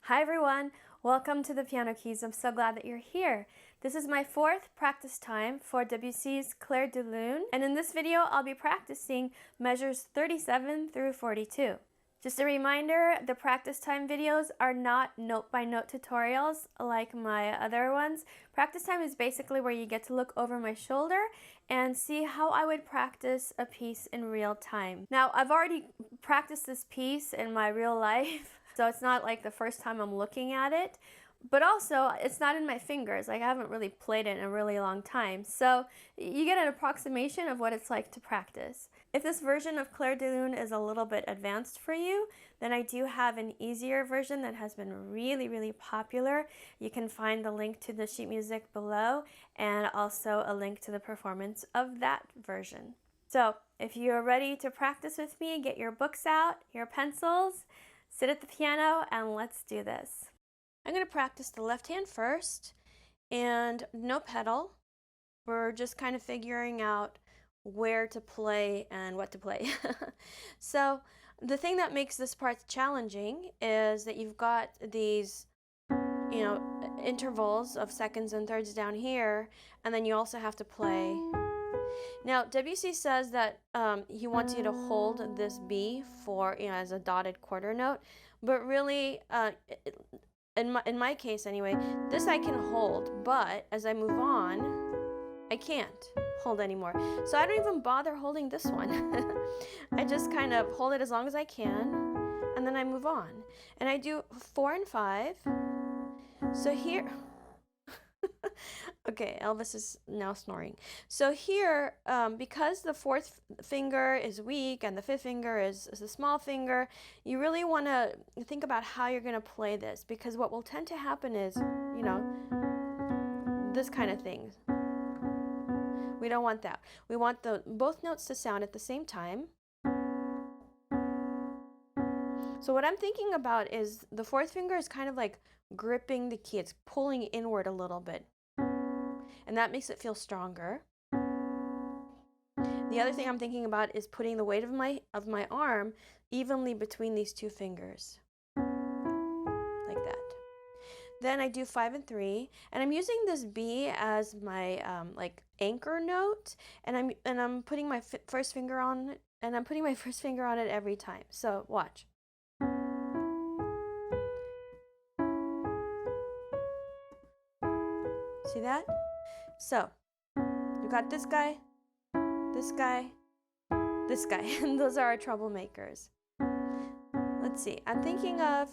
Hi everyone, welcome to the Piano Keys. I'm so glad that you're here. This is my fourth practice time for Debussy's Clair De Lune, and in this video I'll be practicing measures 37 through 42. Just a reminder, the practice time videos are not note-by-note tutorials like my other ones. Practice time is basically where you get to look over my shoulder and see how I would practice a piece in real time. Now, I've already practiced this piece in my real life, so it's not like the first time I'm looking at it. But also, it's not in my fingers. Like, I haven't really played it in a really long time. So you get an approximation of what it's like to practice. If this version of Clair De Lune is a little bit advanced for you, then I do have an easier version that has been really popular. You can find the link to the sheet music below and also a link to the performance of that version. So if you're ready to practice with me, get your books out, your pencils, sit at the piano, and let's do this. I'm going to practice the left hand first, and no pedal. We're just kind of figuring out where to play and what to play. So the thing that makes this part challenging is that you've got these, intervals of seconds and thirds down here, and then you also have to play. Now, Debussy says that he wants you to hold this B for, as a dotted quarter note, but really, in my case anyway, this I can hold, but as I move on, I can't hold anymore. So I don't even bother holding this one. I just kind of hold it as long as I can, and then I move on. And I do 4 and 5. So here, okay, Elvis is now snoring. So here, because the fourth finger is weak and the fifth finger is the small finger, you really want to think about how you're going to play this, because what will tend to happen is, this kind of thing. We don't want that. We want both notes to sound at the same time. So what I'm thinking about is the fourth finger is kind of like gripping the key. It's pulling inward a little bit. And that makes it feel stronger. The other thing I'm thinking about is putting the weight of my arm evenly between these two fingers. Like that. Then I do 5 and 3, and I'm using this B as my like anchor note, and I'm putting my first finger on it, and I'm putting my first finger on it every time. So watch. See that? So you got this guy, this guy, this guy, and those are our troublemakers. Let's see. I'm thinking of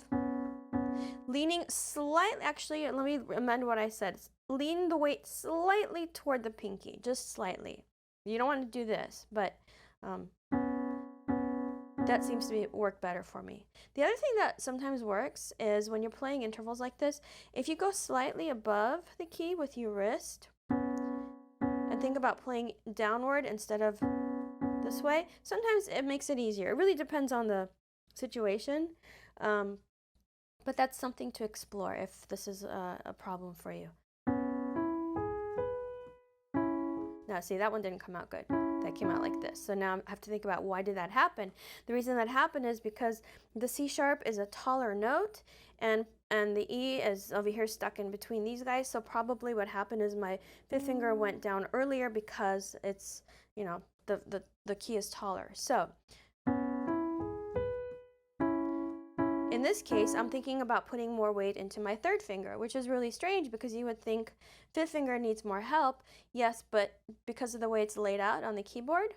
leaning slightly, actually, let me amend what I said. Lean the weight slightly toward the pinky, just slightly. You don't want to do this, but that seems to work better for me. The other thing that sometimes works is when you're playing intervals like this, if you go slightly above the key with your wrist and think about playing downward instead of this way, sometimes it makes it easier. It really depends on the situation. But that's something to explore if this is a problem for you. Now, see, that one didn't come out good. That came out like this. So now I have to think about, why did that happen? The reason that happened is because the C sharp is a taller note, and the E is over here stuck in between these guys. So probably what happened is my fifth finger went down earlier because it's, the key is taller. So in this case, I'm thinking about putting more weight into my third finger, which is really strange because you would think fifth finger needs more help. Yes, but because of the way it's laid out on the keyboard.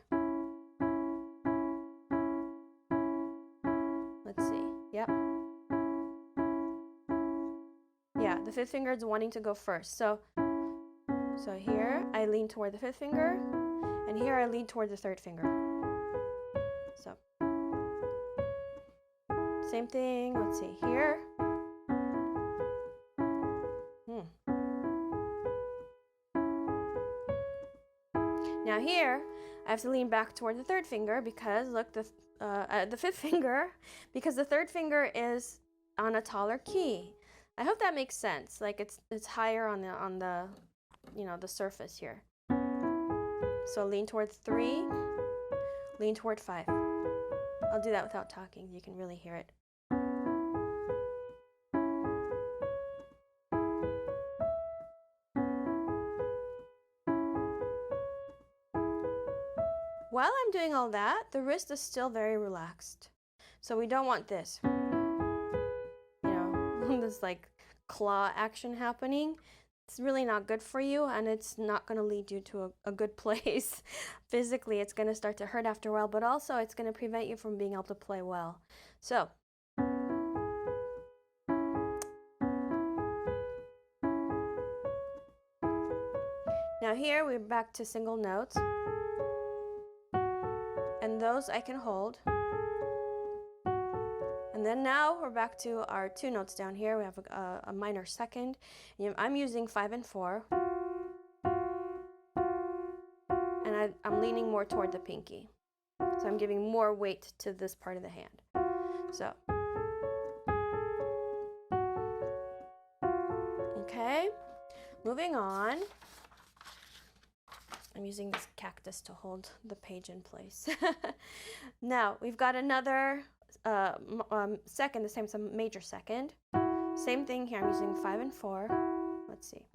Let's see. Yep. Yeah, the fifth finger is wanting to go first. So here I lean toward the fifth finger, and here I lean toward the third finger. So same thing, let's see, here. Now here, I have to lean back toward the third finger because, look, the fifth finger, because the third finger is on a taller key. I hope that makes sense. Like it's higher on the the surface here. So lean toward 3, lean toward 5. I'll do that without talking. You can really hear it. while I'm doing all that, the wrist is still very relaxed. So we don't want this, this like claw action happening. It's really not good for you, and it's not going to lead you to a good place. Physically, it's going to start to hurt after a while, but also it's going to prevent you from being able to play well. So, now here we're back to single notes, and those I can hold. And then now we're back to our 2 notes down here. We have a minor second. I'm using 5 and 4. And I'm leaning more toward the pinky. So I'm giving more weight to this part of the hand. So. Okay, moving on. I'm using this cactus to hold the page in place. Now, we've got another second, the same, some major second. Same thing here, I'm using 5 and 4. Let's see.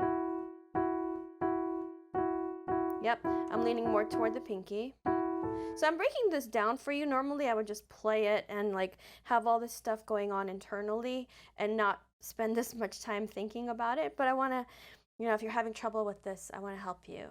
Yep, I'm leaning more toward the pinky. So I'm breaking this down for you. Normally I would just play it and like have all this stuff going on internally and not spend this much time thinking about it. But I want to, if you're having trouble with this, I want to help you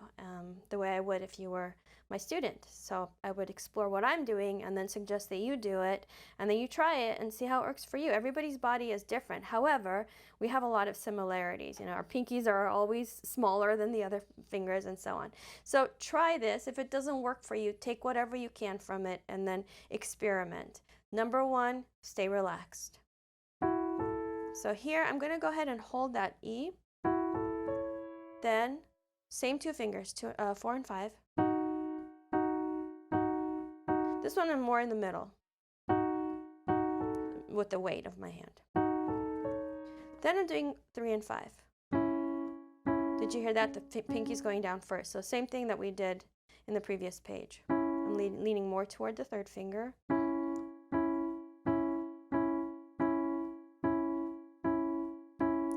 the way I would if you were my student. So I would explore what I'm doing and then suggest that you do it, and then you try it and see how it works for you. Everybody's body is different. However, we have a lot of similarities. Our pinkies are always smaller than the other fingers and so on. So try this. If it doesn't work for you, take whatever you can from it and then experiment. Number 1, stay relaxed. So here I'm going to go ahead and hold that E. Then same 2 fingers, 4 and 5. This one I'm more in the middle with the weight of my hand. Then I'm doing 3 and 5. Did you hear that? The pinky's going down first. So same thing that we did in the previous page. I'm leaning more toward the 3rd finger.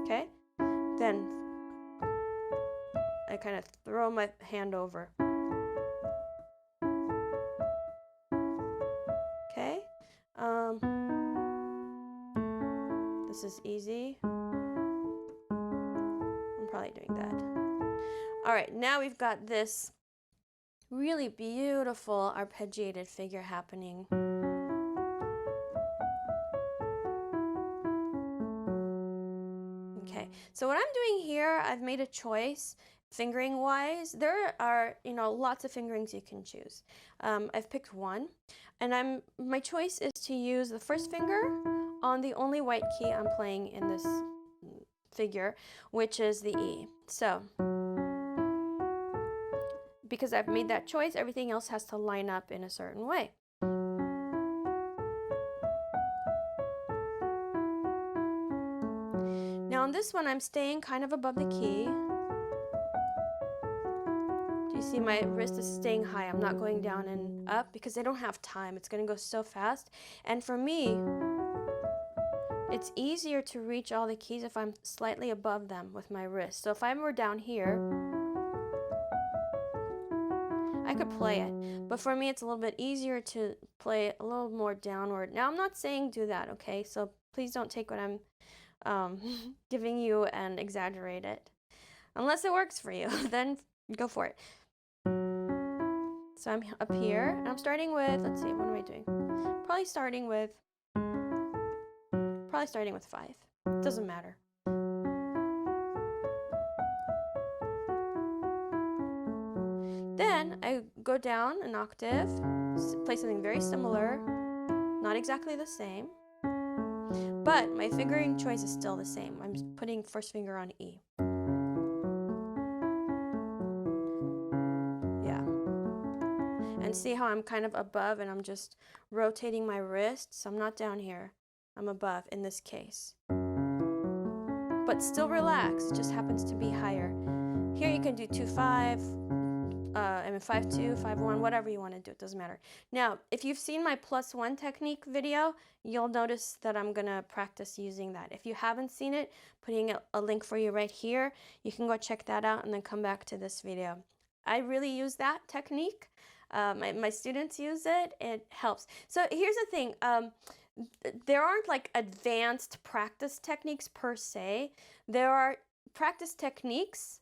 Okay, then I kind of throw my hand over. Okay, this is easy. I'm probably doing that. All right, now we've got this really beautiful arpeggiated figure happening. Okay, so what I'm doing here, I've made a choice. Fingering wise, there are lots of fingerings you can choose. I've picked one, and my choice is to use the 1st finger on the only white key I'm playing in this figure, which is the E. So because I've made that choice, everything else has to line up in a certain way. Now on this one, I'm staying kind of above the key. You see my wrist is staying high. I'm not going down and up because I don't have time. It's going to go so fast. And for me, it's easier to reach all the keys if I'm slightly above them with my wrist. So if I were down here, I could play it. But for me, it's a little bit easier to play a little more downward. Now, I'm not saying do that, okay? So please don't take what I'm giving you and exaggerate it. Unless it works for you, then go for it. So I'm up here, and I'm starting with, let's see, what am I doing? Probably starting with 5. It doesn't matter. Then I go down an octave, play something very similar, not exactly the same, but my fingering choice is still the same. I'm putting 1st finger on E. And see how I'm kind of above and I'm just rotating my wrist. So I'm not down here. I'm above in this case. But still relaxed. It just happens to be higher. Here you can do 2-5, 5-2, 5-1, whatever you want to do. It doesn't matter. Now, if you've seen my +1 technique video, you'll notice that I'm going to practice using that. If you haven't seen it, putting a link for you right here. You can go check that out and then come back to this video. I really use that technique. My students use it. It helps. So here's the thing. There aren't like advanced practice techniques per se. There are practice techniques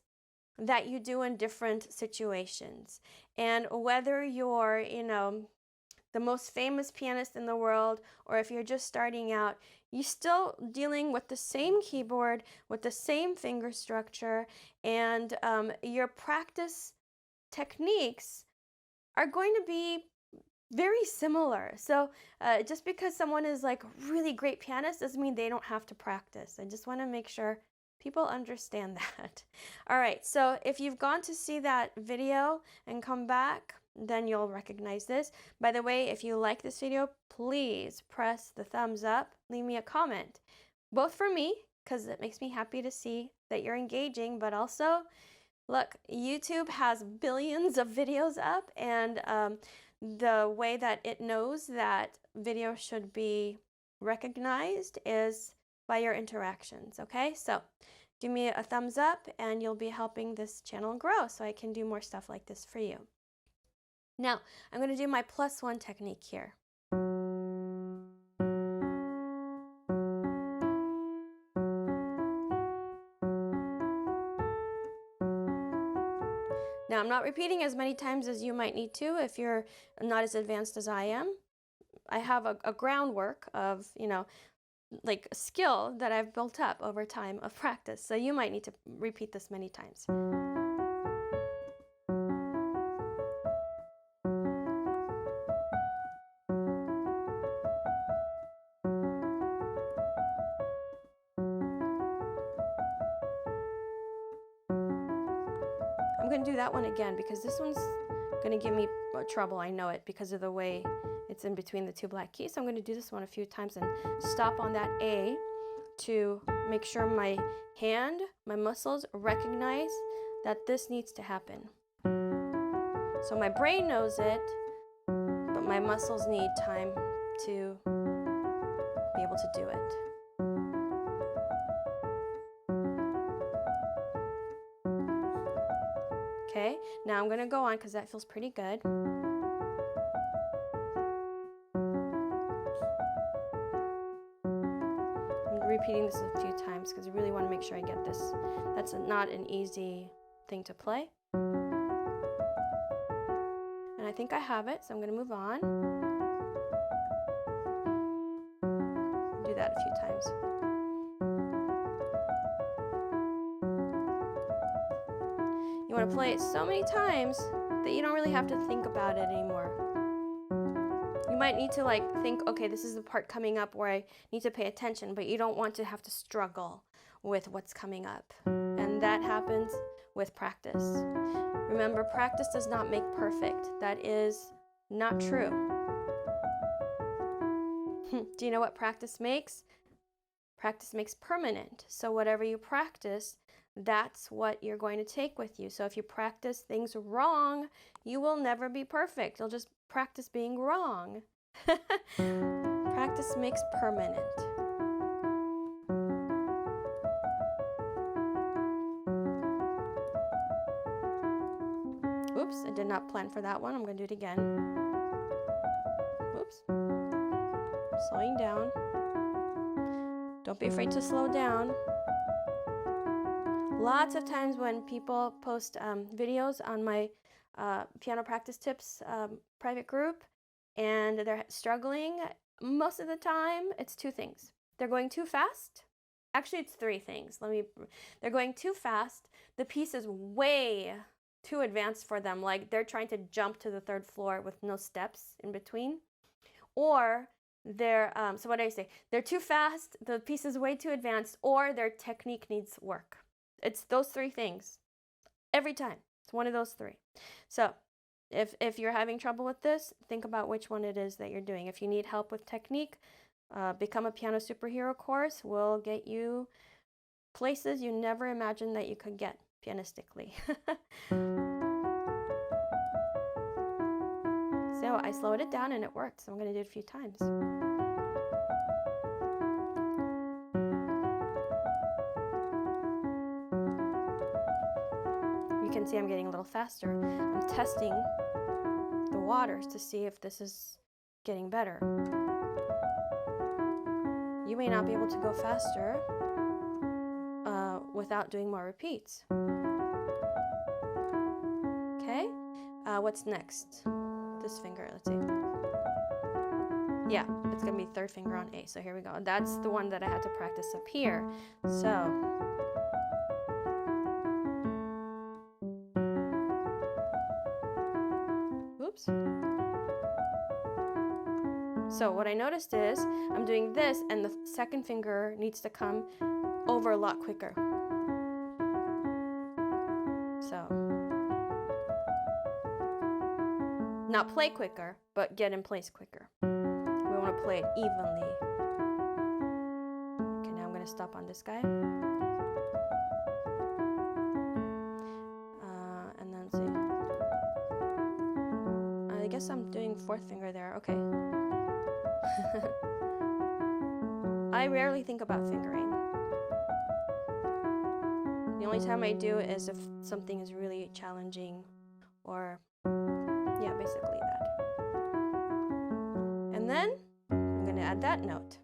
that you do in different situations. And whether you're, the most famous pianist in the world, or if you're just starting out, you're still dealing with the same keyboard, with the same finger structure, and your practice techniques are going to be very similar. So just because someone is like a really great pianist doesn't mean they don't have to practice. I just want to make sure people understand that. All right, so if you've gone to see that video and come back, then you'll recognize this. By the way, if you like this video, please press the thumbs up, leave me a comment, both for me, because it makes me happy to see that you're engaging, but also, look, YouTube has billions of videos up, and the way that it knows that video should be recognized is by your interactions, okay? So give me a thumbs up and you'll be helping this channel grow so I can do more stuff like this for you. Now, I'm going to do my +1 technique here. Now, I'm not repeating as many times as you might need to if you're not as advanced as I am. I have a groundwork of, like skill that I've built up over time of practice. So you might need to repeat this many times. I'm going to do that one again because this one's going to give me trouble. I know it because of the way it's in between the two black keys. So I'm going to do this one a few times and stop on that A to make sure my hand, my muscles recognize that this needs to happen. So my brain knows it, but my muscles need time to be able to do it. Okay, now I'm going to go on because that feels pretty good. I'm repeating this a few times because I really want to make sure I get this. That's not an easy thing to play. And I think I have it, so I'm going to move on. Do that a few times. You want to play it so many times that you don't really have to think about it anymore. You might need to think, okay, this is the part coming up where I need to pay attention, but you don't want to have to struggle with what's coming up. And that happens with practice. Remember, practice does not make perfect. That is not true. Do you know what practice makes? Practice makes permanent. So whatever you practice, that's what you're going to take with you. So if you practice things wrong, you will never be perfect. You'll just practice being wrong. Practice makes permanent. Oops, I did not plan for that one. I'm going to do it again. Oops. Slowing down. Don't be afraid to slow down. Lots of times when people post videos on my piano practice tips private group and they're struggling, most of the time it's two things. They're going too fast. Actually, it's three things. They're going too fast. The piece is way too advanced for them. Like they're trying to jump to the third floor with no steps in between. Or they're, so what do I say? They're too fast, the piece is way too advanced, or their technique needs work. It's those three things every time. It's one of those three. So if you're having trouble with this, think about which one it is that you're doing. If you need help with technique, Become a Piano Superhero course will get you places you never imagined that you could get pianistically. So I slowed it down and it worked. So I'm going to do it a few times. You can see I'm getting a little faster. I'm testing the waters to see if this is getting better. You may not be able to go faster without doing more repeats. Okay, what's next? This finger, let's see. Yeah, it's gonna be third finger on A. So here we go. That's the one that I had to practice up here. So, oops. So what I noticed is I'm doing this and the second finger needs to come over a lot quicker. So, not play quicker, but get in place quicker. We want to play it evenly. Okay, now I'm going to stop on this guy. And then see. I guess I'm doing fourth finger there. Okay. I rarely think about fingering. The only time I do is if something is really challenging or, yeah, basically that. And then I'm going to add that note.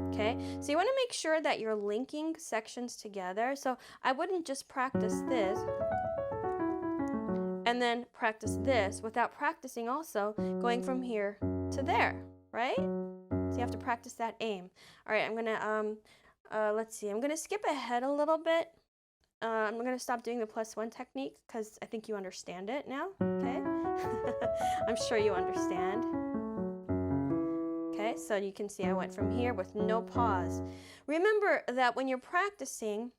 Okay, so you want to make sure that you're linking sections together. So I wouldn't just practice this and then practice this without practicing also going from here to there, right? So you have to practice that aim. All right, I'm gonna, let's see, I'm gonna skip ahead a little bit. I'm gonna stop doing the +1 technique because I think you understand it now, okay? I'm sure you understand. Okay, so you can see I went from here with no pause. Remember that when you're practicing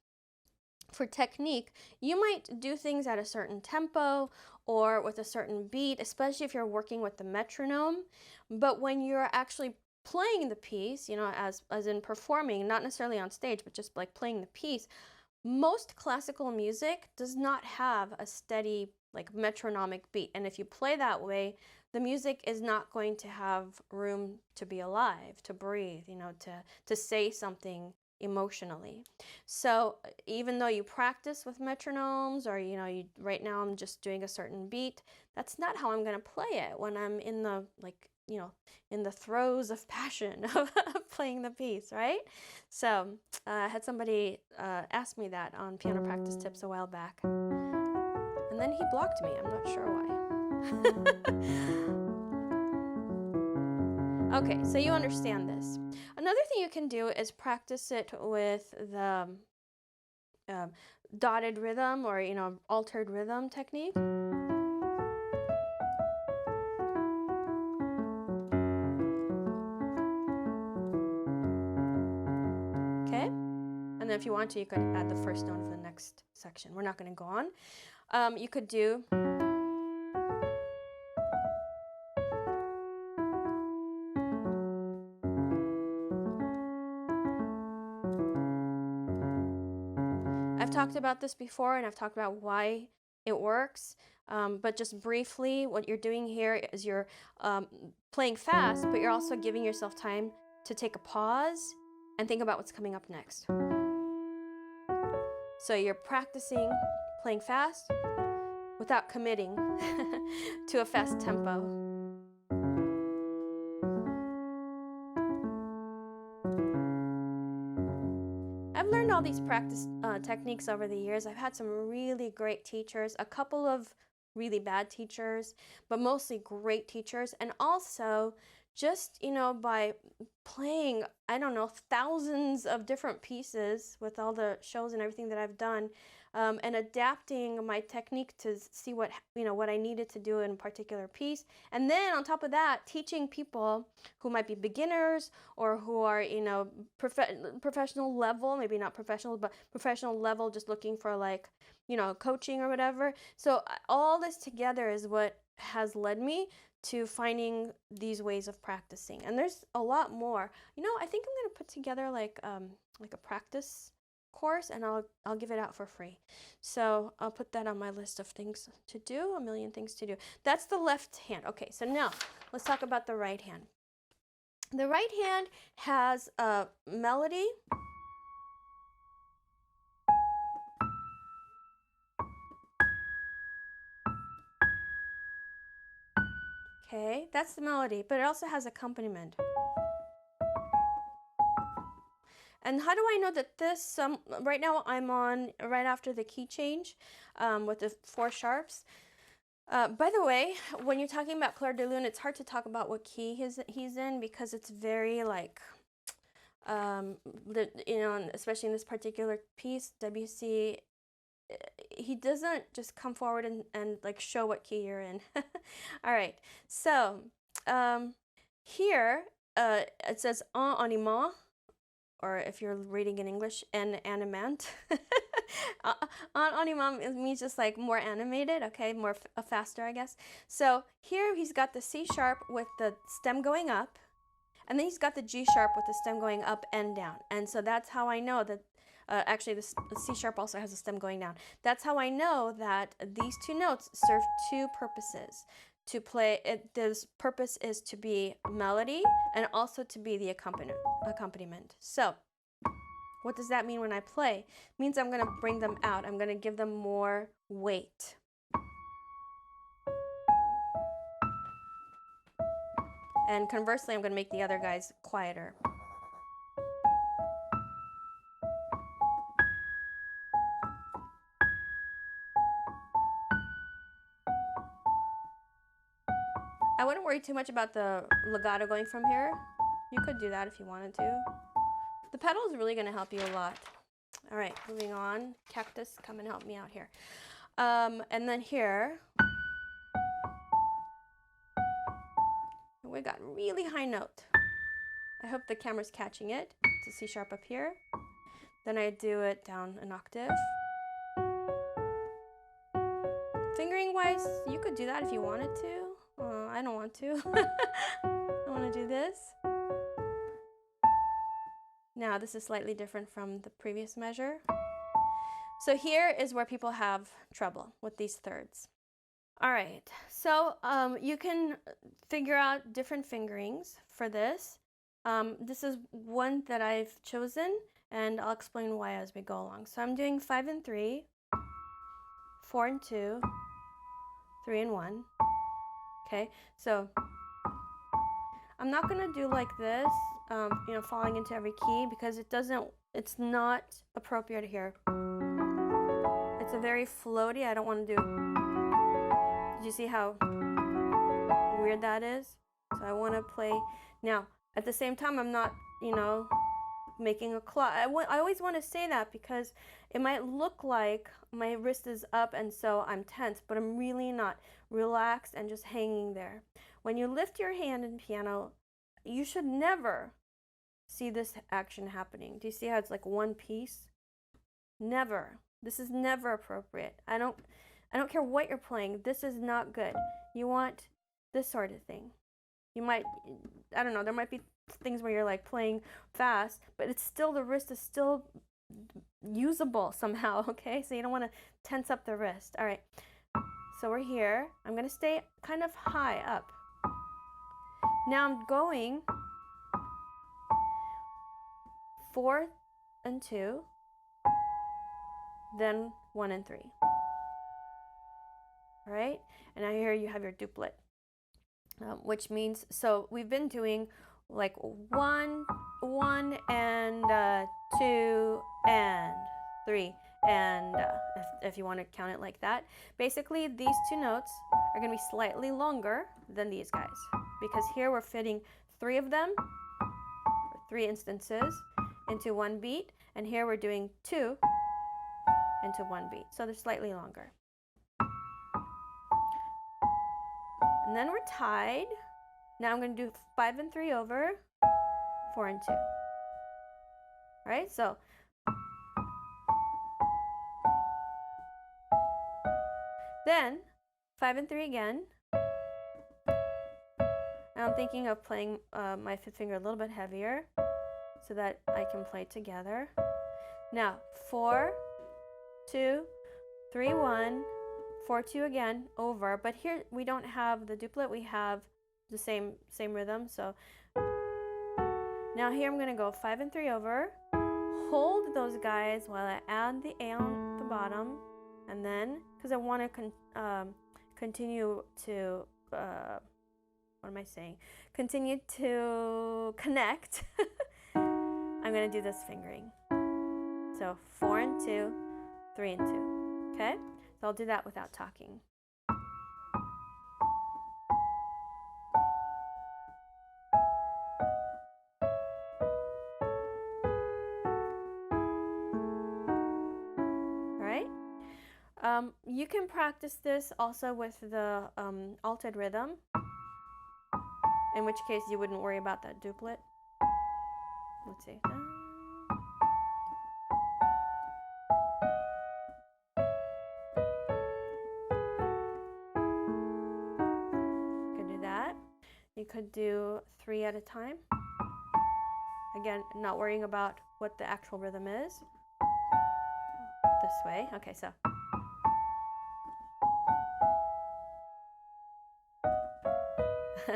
for technique, you might do things at a certain tempo or with a certain beat, especially if you're working with the metronome. But when you're actually playing the piece, you know, as in performing, not necessarily on stage, but just like playing the piece, most classical music does not have a steady, like, metronomic beat. And if you play that way, the music is not going to have room to be alive, to breathe, you know, to say something emotionally. So even though you practice with metronomes, or, you know, right now I'm just doing a certain beat, that's not how I'm going to play it when I'm in the, like, you know, in the throes of passion of playing the piece, right? So I had somebody ask me that on Piano Practice Tips a while back, and then he blocked me. I'm not sure why. Okay, so you understand this. Another thing you can do is practice it with the dotted rhythm, or, you know, altered rhythm technique. Okay, and then if you want to, you could add the first note of the next section. We're not going to go on. You could do I've talked about this before, and I've talked about why it works, but just briefly, what you're doing here is you're playing fast, but you're also giving yourself time to take a pause and think about what's coming up next. So you're practicing playing fast without committing to a fast tempo. I've learned all these practice techniques over the years. I've had some really great teachers, a couple of really bad teachers, but mostly great teachers. And also just, you know, by playing, I don't know, thousands of different pieces with all the shows and everything that I've done, and adapting my technique to see what, you know, what I needed to do in a particular piece. And then on top of that, teaching people who might be beginners or who are, you know, professional level, maybe not professional, but professional level, just looking for, like, you know, coaching or whatever. So all this together is what has led me to finding these ways of practicing. And there's a lot more. You know, I think I'm going to put together like a practice course, and I'll give it out for free. So I'll put that on my list of things to do, a million things to do. That's the left hand. Okay, so now let's talk about the right hand. The right hand has a melody. Okay, that's the melody, but it also has accompaniment. And how do I know that this, right now I'm on right after the key change with the 4 sharps. By the way, when you're talking about Clair De Lune, it's hard to talk about what key he's in because it's very like, you know, especially in this particular piece, Debussy, he doesn't just come forward and like show what key you're in. All right, so here it says en animant, or if you're reading in English, en animant. En animant means just like more animated, okay, more faster, I guess. So here he's got the C sharp with the stem going up, and then he's got the G sharp with the stem going up and down. And so that's how I know that, actually the C sharp also has a stem going down. That's how I know that these 2 notes serve 2 purposes. To play it, this purpose is to be melody and also to be the accompaniment. So what does that mean when I play? It means I'm going to bring them out. I'm going to give them more weight. And conversely, I'm going to make the other guys quieter. I wouldn't worry too much about the legato going from here. You could do that if you wanted to. The pedal is really going to help you a lot. All right, moving on. Cactus, come and help me out here. And then here, we got really high note. I hope the camera's catching it. It's a C sharp up here. Then I do it down an octave. Fingering wise, you could do that if you wanted to. I don't want to. I want to do this. Now this is slightly different from the previous measure. So here is where people have trouble with these thirds. All right, so you can figure out different fingerings for this. This is one that I've chosen, and I'll explain why as we go along. So I'm doing 5 and 3, 4 and 2, 3 and 1. Okay, so I'm not gonna do like this, you know, falling into every key, because it's not appropriate here. It's a very floaty. I don't want to do. Did you see how weird that is? So I want to play now. At the same time, I'm not, you know, making a claw. I always want to say that because it might look like my wrist is up and so I'm tense, but I'm really not. Relaxed and just hanging there. When you lift your hand in piano, you should never see this action happening. Do you see how it's like one piece? Never. This is never appropriate. I don't care what you're playing. This is not good. You want this sort of thing. You might, I don't know, there might be things where you're like playing fast, but it's still, the wrist is still usable somehow, okay? So you don't want to tense up the wrist. All right, so we're here. I'm going to stay kind of high up. Now I'm going 4 and 2, then 1 and 3. All right, and now here you have your duplet, which means, so we've been doing like 1, 1 and 2 and 3, and if you want to count it like that. Basically, these 2 notes are going to be slightly longer than these guys, because here we're fitting 3 of them, or 3 instances, into 1 beat, and here we're doing 2 into 1 beat, so they're slightly longer. And then we're tied. Now I'm going to do 5 and 3 over, 4 and 2. All right, so then 5 and 3 again. Now I'm thinking of playing my 5th finger a little bit heavier so that I can play together. Now 4, 2, 3, 1, 4, 2 again, over. But here we don't have the duplet, we have the same rhythm. So now here I'm going to go 5 and 3 over, hold those guys while I add the A on the bottom, and then, because I want to continue to what am I saying? Continue to connect. I'm going to do this fingering. So 4 and 2, 3 and 2. Okay? So I'll do that without talking. You can practice this also with the altered rhythm, in which case you wouldn't worry about that duplet. Let's see. You could do that. You could do 3 at a time. Again, not worrying about what the actual rhythm is. This way. Okay, so. You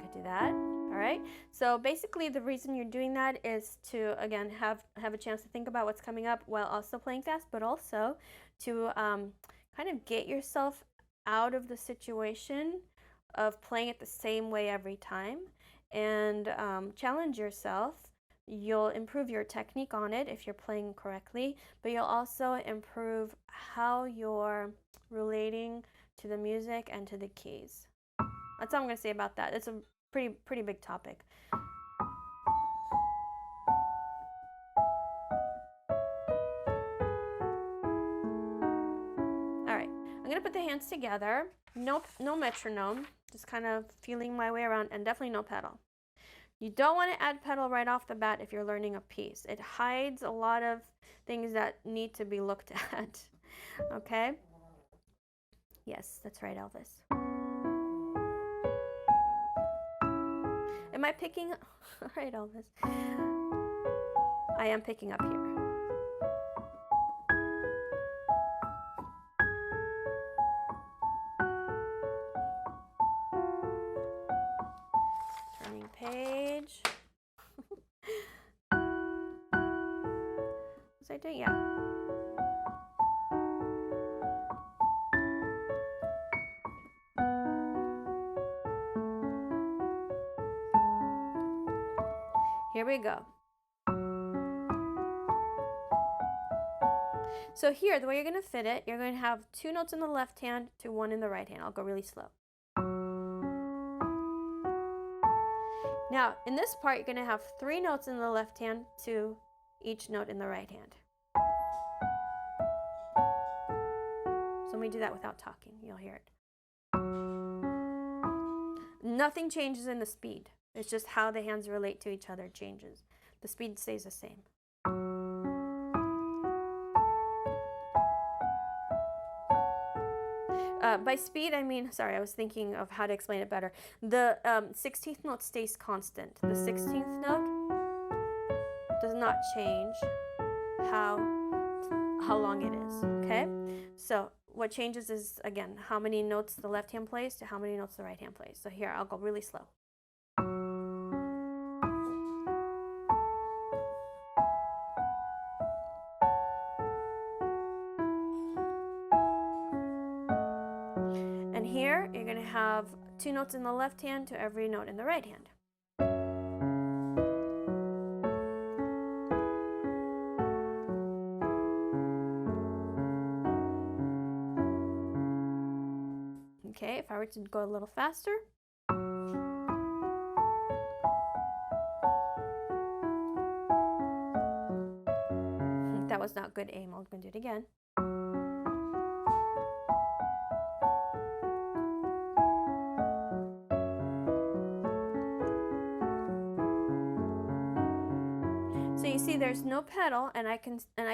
could do that. All right. So basically, the reason you're doing that is to, again, have a chance to think about what's coming up while also playing fast, but also to kind of get yourself out of the situation of playing it the same way every time, and challenge yourself. You'll improve your technique on it if you're playing correctly, but you'll also improve how you're relating to the music and to the keys. That's all I'm going to say about that. It's a pretty big topic. All right, I'm going to put the hands together. No metronome, just kind of feeling my way around, and definitely no pedal. You don't want to add pedal right off the bat if you're learning a piece. It hides a lot of things that need to be looked at. Okay? Yes, that's right, Elvis. Am I picking? All right, Elvis. I am picking up here. Turning page. Was I doing? Yeah. Here we go. So here, the way you're going to fit it, you're going to have 2 notes in the left hand to 1 in the right hand. I'll go really slow. Now, in this part, you're going to have 3 notes in the left hand to each note in the right hand. So let me do that without talking. You'll hear it. Nothing changes in the speed. It's just how the hands relate to each other changes. The speed stays the same. By speed, I mean, sorry, I was thinking of how to explain it better. The 16th note stays constant. The 16th note does not change how long it is, okay? So what changes is, again, how many notes the left hand plays to how many notes the right hand plays. So here, I'll go really slow. And here, you're going to have 2 notes in the left hand to every note in the right hand. Okay, if I were to go a little faster. That was not good aim. I'm going to do it again. So you see there's no pedal, and I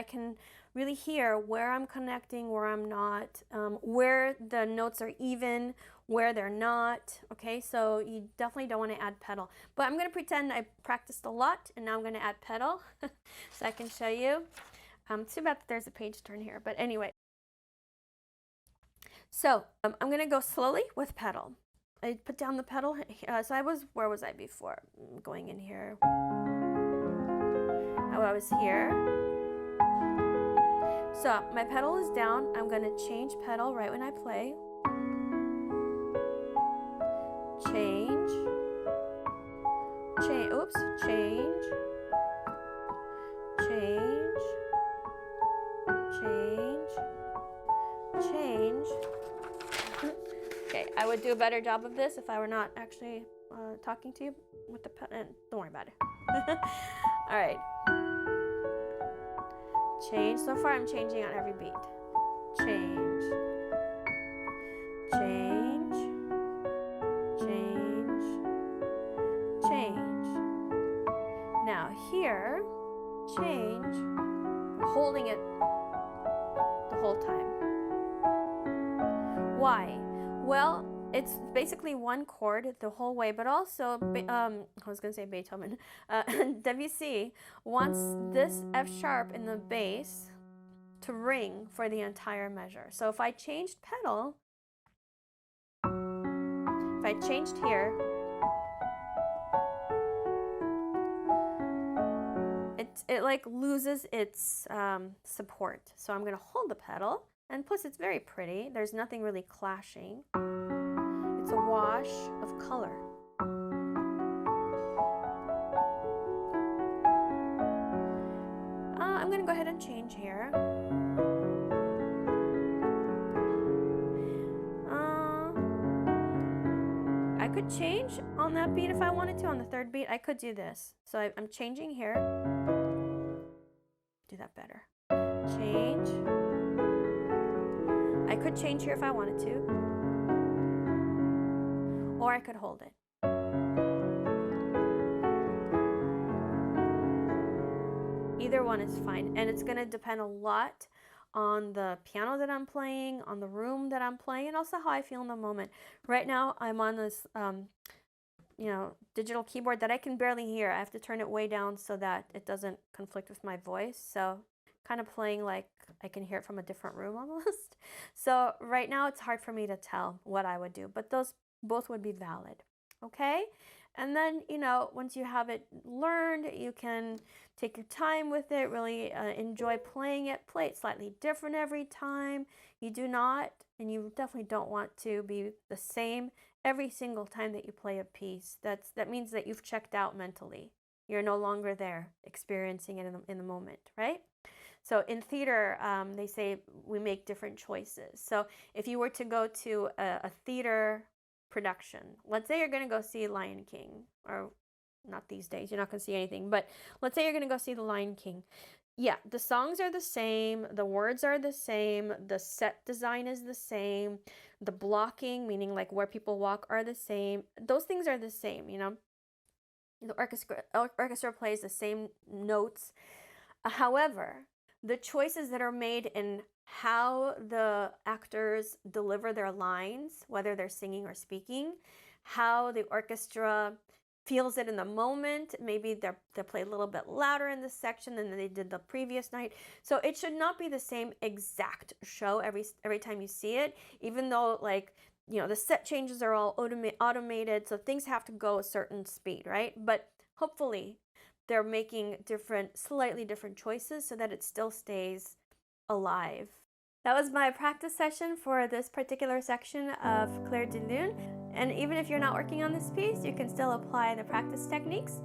can really hear where I'm connecting, where I'm not, where the notes are even, where they're not. Okay, so you definitely don't want to add pedal. But I'm going to pretend I practiced a lot, and now I'm going to add pedal so I can show you. Too bad that there's a page turn here, but anyway. So I'm going to go slowly with pedal. I put down the pedal. Where was I before? Going in here. Oh, I was here. So my pedal is down. I'm going to change pedal right when I play. Change. Change. Oops. Change. Change. Change. Change. Okay, I would do a better job of this if I were not actually talking to you with the pedal. Don't worry about it. All right. Change. So far I'm changing on every beat. Change. Change. Change. Change. Now here, change, holding it the whole time. Why? Well, it's basically one chord the whole way, but also, I was going to say Beethoven, Debussy wants this F sharp in the bass to ring for the entire measure. So if I changed pedal, if I changed here, it like loses its support. So I'm going to hold the pedal, and plus it's very pretty. There's nothing really clashing. It's a wash of color. I'm going to go ahead and change here. I could change on that beat if I wanted to. On the third beat, I could do this. So I'm changing here. Do that better. Change. I could change here if I wanted to. Or I could hold it. Either one is fine. And it's going to depend a lot on the piano that I'm playing, on the room that I'm playing, and also how I feel in the moment. Right now, I'm on this, digital keyboard that I can barely hear. I have to turn it way down so that it doesn't conflict with my voice. So kind of playing like I can hear it from a different room almost. So right now, it's hard for me to tell what I would do, but those both would be valid. Okay? And then, once you have it learned, you can take your time with it, really enjoy playing it, play it slightly different every time. You do not, and you definitely don't want to be the same every single time that you play a piece. That means that you've checked out mentally. You're no longer there experiencing it in the moment, right? So in theater, they say we make different choices. So if you were to go to a theater production, let's say you're going to go see Lion King, or not these days, you're not going to see anything, but let's say you're going to go see the Lion King. Yeah, the songs are the same, the words are the same, the set design is the same, the blocking, meaning like where people walk, are the same. Those things are the same, The orchestra plays the same notes. However, the choices that are made in how the actors deliver their lines, whether they're singing or speaking, how the orchestra feels it in the moment. Maybe they play a little bit louder in this section than they did the previous night. So it should not be the same exact show every time you see it, even though the set changes are all automated, so things have to go a certain speed, right? But hopefully they're making slightly different choices so that it still stays alive. That was my practice session for this particular section of Clair De Lune. And even if you're not working on this piece, you can still apply the practice techniques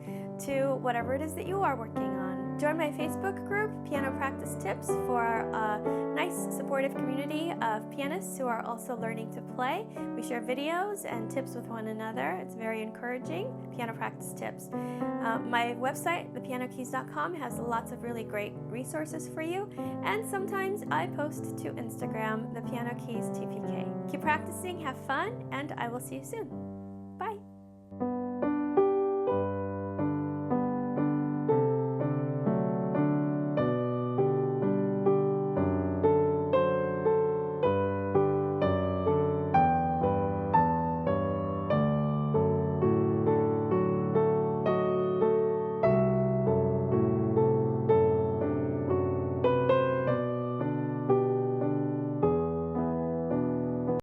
to whatever it is that you are working on. Join my Facebook group, Piano Practice Tips, for a nice supportive community of pianists who are also learning to play. We share videos and tips with one another. It's very encouraging. Piano Practice Tips. My website, thepianokeys.com, has lots of really great resources for you. And sometimes I post to Instagram, The Piano Keys TPK. Keep practicing, have fun, and I will see you soon.